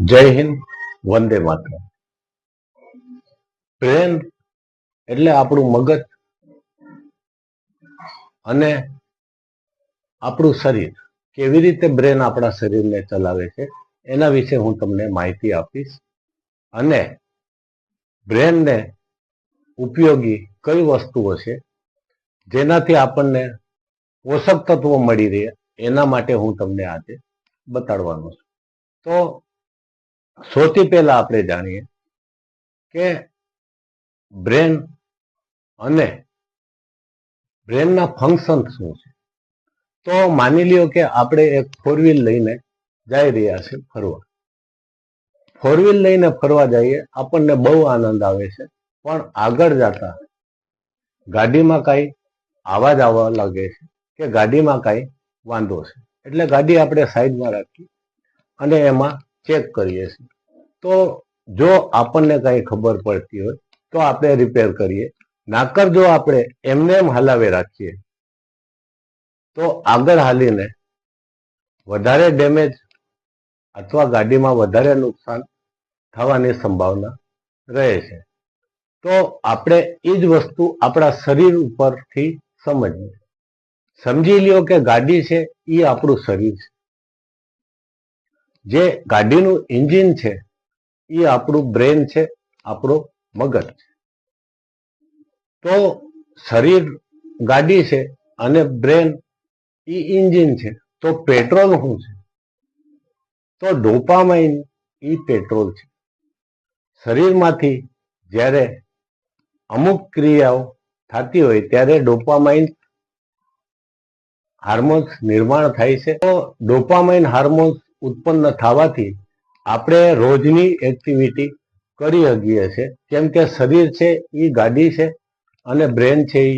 જય હિન્દ, વંદે માતરમ. બ્રેન એટલે આપણું મગજ અને આપણું શરીર. કેવી રીતે બ્રેન આપણા શરીરને ચલાવે છે એના વિશે હું તમને માહિતી આપીશ. અને બ્રેનને ઉપયોગી કઈ વસ્તુઓ છે જેનાથી આપણને પોષક તત્વો મળી રહે એના માટે હું તમને આજે બતાડવાનો છું. તો સૌથી પહેલા આપણે જાણીએ કે બ્રેન અને બ્રેનના ફંક્શન શું છે. તો માની લ્યો કે આપણે એક ફોર વ્હીલ લઈને જઈ રહ્યા છે ફરવા. ફોર વ્હીલ લઈને ફરવા જઈએ આપણને બહુ આનંદ આવે છે, પણ આગળ જતા ગાડીમાં કાંઈ આવાજ આવવા લાગે છે કે ગાડીમાં કાંઈ વાંધો છે, એટલે ગાડી આપણે સાઈડમાં રાખી અને એમાં ચેક કરીએ છીએ. તો જો આપણને કાંઈ ખબર પડતી હોય તો આપણે રિપેર કરીએ, નાકર જો આપણે એમને એમ હલાવે રાખીએ તો આગળ હાલીને વધારે ડેમેજ અથવા ગાડીમાં વધારે નુકસાન થવાની સંભાવના રહે છે. તો આપણે એ જ વસ્તુ આપણા શરીર ઉપરથી સમજી લ્યો કે ગાડી છે એ આપણું શરીર છે, જે ગાડીનું એન્જિન છે એ આપણું બ્રેન છે, આપણો મગજ છે. તો શરીર ગાડી છે અને બ્રેન એ એન્જિન છે. તો પેટ્રોલ શું છે? તો ડોપામાઇન એ પેટ્રોલ છે. શરીરમાંથી જ્યારે અમુક ક્રિયાઓ થતી હોય ત્યારે ડોપામાઇન હાર્મોન્સ નિર્માણ થાય છે. તો ડોપામાઇન હાર્મોન્સ ઉત્પન્ન થવાથી આપણે રોજની એક્ટિવિટી કરી શકીએ છીએ, કેમ કે શરીર છે એ ગાડી છે અને બ્રેન છે એ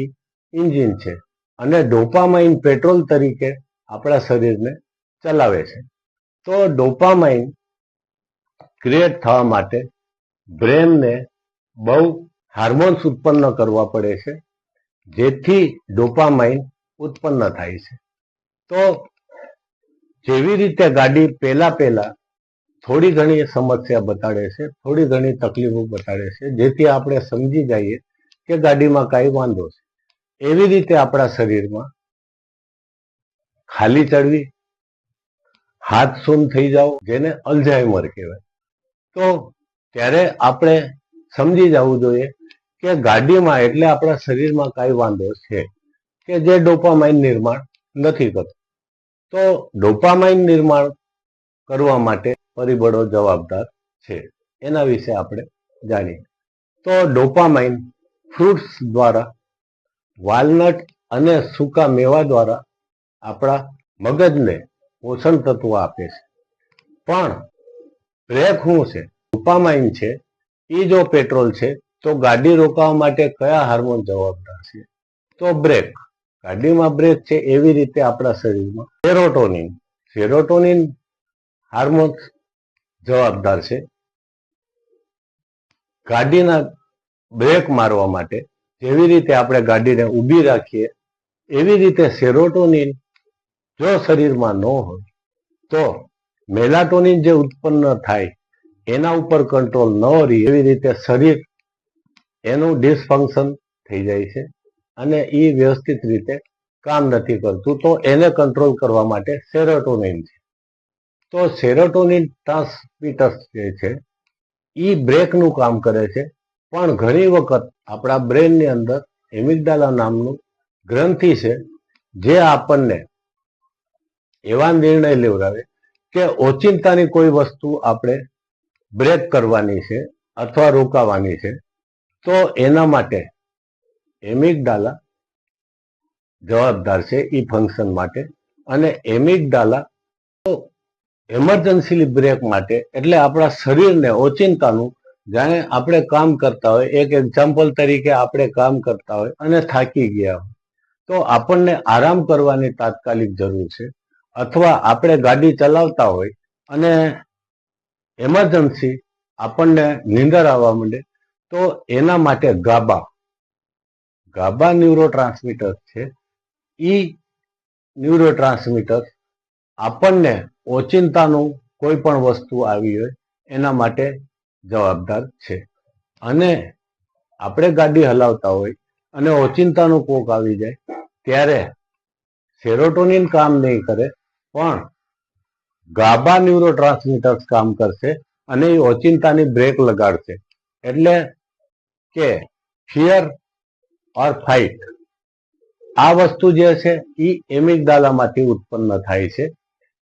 એન્જિન છે, અને ડોપામાઇન પેટ્રોલ તરીકે આપણા શરીરને ચલાવે છે. તો ડોપામાઇન ક્રિએટ થવા માટે બ્રેનને બહુ હાર્મોન્સ ઉત્પન્ન કરવા પડે છે, જેથી ડોપામાઇન ઉત્પન્ન થાય છે. તો જેવી રીતે ગાડી પહેલા થોડી ઘણી સમસ્યા બતાડે છે, થોડી ઘણી તકલીફો બતાડે છે, જેથી આપણે સમજી જઈએ કે ગાડીમાં કાંઈ વાંધો છે. એવી રીતે આપણા શરીરમાં ખાલી ચડવી, હાથ શૂન થઈ જાવ, જેને અલ્ઝાઇમર કહેવાય, તો ત્યારે આપણે સમજી જવું જોઈએ કે ગાડીમાં એટલે આપણા શરીરમાં કાંઈ વાંધો છે કે જે ડોપામાઇન નિર્માણ નથી કરતું. તો ડોપામાઇન નિર્માણ કરવા માટે પરિબળો જવાબદાર છે, એના વિશે આપણે જાણીએ. તો ડોપામાઇન ફ્રૂટ્સ દ્વારા, વાલનટ અને સૂકા મેવા દ્વારા આપણા મગજને પોષણ તત્વો આપે છે. પણ બ્રેક શું છે? ડોપામાઇન છે એ જો પેટ્રોલ છે તો ગાડી રોકાવા માટે કયા હાર્મોન જવાબદાર છે? તો બ્રેક. ગાડીમાં બ્રેક છે એવી રીતે આપણા શરીરમાં સેરોટોનિન હાર્મોન જવાબદાર છે. ગાડીના બ્રેક મારવા માટે જેવી રીતે આપણે ગાડીને ઊભી રાખીએ એવી રીતે સેરોટોનિન જો શરીરમાં ન હોય તો મેલાટોનિન જે ઉત્પન્ન થાય એના ઉપર કંટ્રોલ ન રહે, એવી રીતે શરીર એનું ડિસફંક્શન થઈ જાય છે અને એ વ્યવસ્થિત રીતે કામ નથી કરતું. તો એને કંટ્રોલ કરવા માટે સેરોટોનિન છે. તો સેરોટોનિન ટ્રાન્સમીટર્સ જે છે એ બ્રેકનું કામ કરે છે, પણ ઘણી વખત આપણા બ્રેનની અંદર એમિગડાલા નામનું ગ્રંથિ છે, જે આપણને એવા નિર્ણય લેવડાવે કે ઓચિંતાની કોઈ વસ્તુ આપણે બ્રેક કરવાની છે અથવા રોકાવાની છે, તો એના માટે એમિગડાલા જવાબદાર છે એ ફંક્શન માટે. અને એમિગડાલા એમરજન્સી બ્રેક માટે, એટલે આપણા શરીરને ઓચિંતાનું, જાણે આપણે કામ કરતા હોય, એક એક્ઝામ્પલ તરીકે આપણે કામ કરતા હોય અને થાકી ગયા હોય તો આપણને આરામ કરવાની તાત્કાલિક જરૂર છે, અથવા આપણે ગાડી ચલાવતા હોય અને એમરજન્સી આપણને નીંદર આવવા માંડે તો એના માટે ગાબા ન્યુરોટ્રાન્સમીટર છે. એ ન્યુરોટ્રાન્સમીટર આપણને ઓચિંતાનું કોઈ પણ વસ્તુ આવી હોય એના માટે જવાબદાર છે. અને આપણે ગાડી હલાવતા હોય અને ઓચિંતાનું કોક આવી જાય ત્યારે સેરોટોનિન કામ નહીં કરે, પણ ગાબા ન્યુરોટ્રાન્સમીટર્સ કામ કરશે અને એ ઓચિંતાની બ્રેક લગાડશે. એટલે કે ફિયર ઓર ફાઇટ આ વસ્તુ જે છે એ એમિગડાલામાંથી ઉત્પન્ન થાય છે.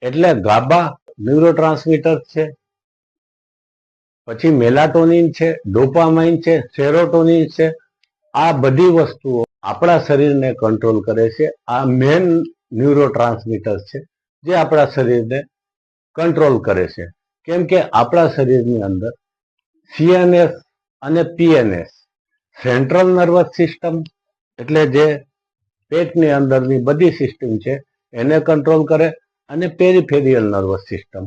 એટલે ગાબા ન્યુરોટ્રાન્સમીટર્સ છે, પછી મેલાટોનિન છે, ડોપામાઇન છે, સેરોટોનિન છે. આ બધી વસ્તુઓ આપણા શરીરને કંટ્રોલ કરે છે. આ મેન ન્યુરોટ્રાન્સમીટર્સ છે જે આપણા શરીરને કંટ્રોલ કરે છે. કેમ કે આપણા શરીરની અંદર સીએનએસ અને પીએનએસ સેન્ટ્રલ નર્વસ સિસ્ટમ એટલે જે પેટની અંદરની બધી સિસ્ટમ છે એને કંટ્રોલ કરે, અને પેરિફેરિયલ નર્વસ સિસ્ટમ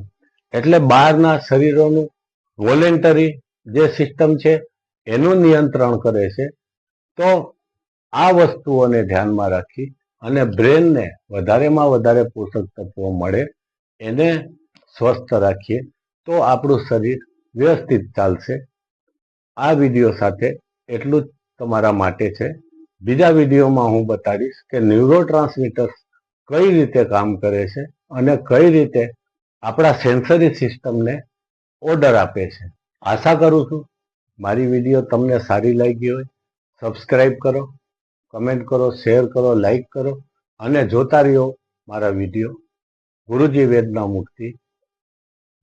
એટલે બહારના શરીરોનું વોલેન્ટરી જે સિસ્ટમ છે એનું નિયંત્રણ કરે છે. તો આ વસ્તુઓને ધ્યાનમાં રાખી અને બ્રેનને વધારેમાં વધારે પોષક તત્વો મળે, એને સ્વસ્થ રાખીએ તો આપણું શરીર વ્યવસ્થિત ચાલશે. આ વિડીયો સાથે એટલું જ તમારા માટે છે. બીજા વિડીયોમાં હું બતાડીશ કે ન્યુરોટ્રાન્સમીટર્સ કઈ રીતે કામ કરે છે અને કઈ રીતે આપણા સેન્સરી સિસ્ટમને ઓર્ડર આપે છે. આશા કરું છું મારી વિડીયો તમને સારી લાગી હોય. સબસ્ક્રાઈબ કરો, કમેન્ટ કરો, શેર કરો, લાઈક કરો અને જોતા રહ્યો મારા વિડીયો ગુરુજી વેદના મુક્તિ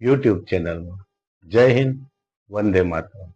યુટ્યુબ ચેનલમાં. જય હિન્દ, વંદે માતરમ.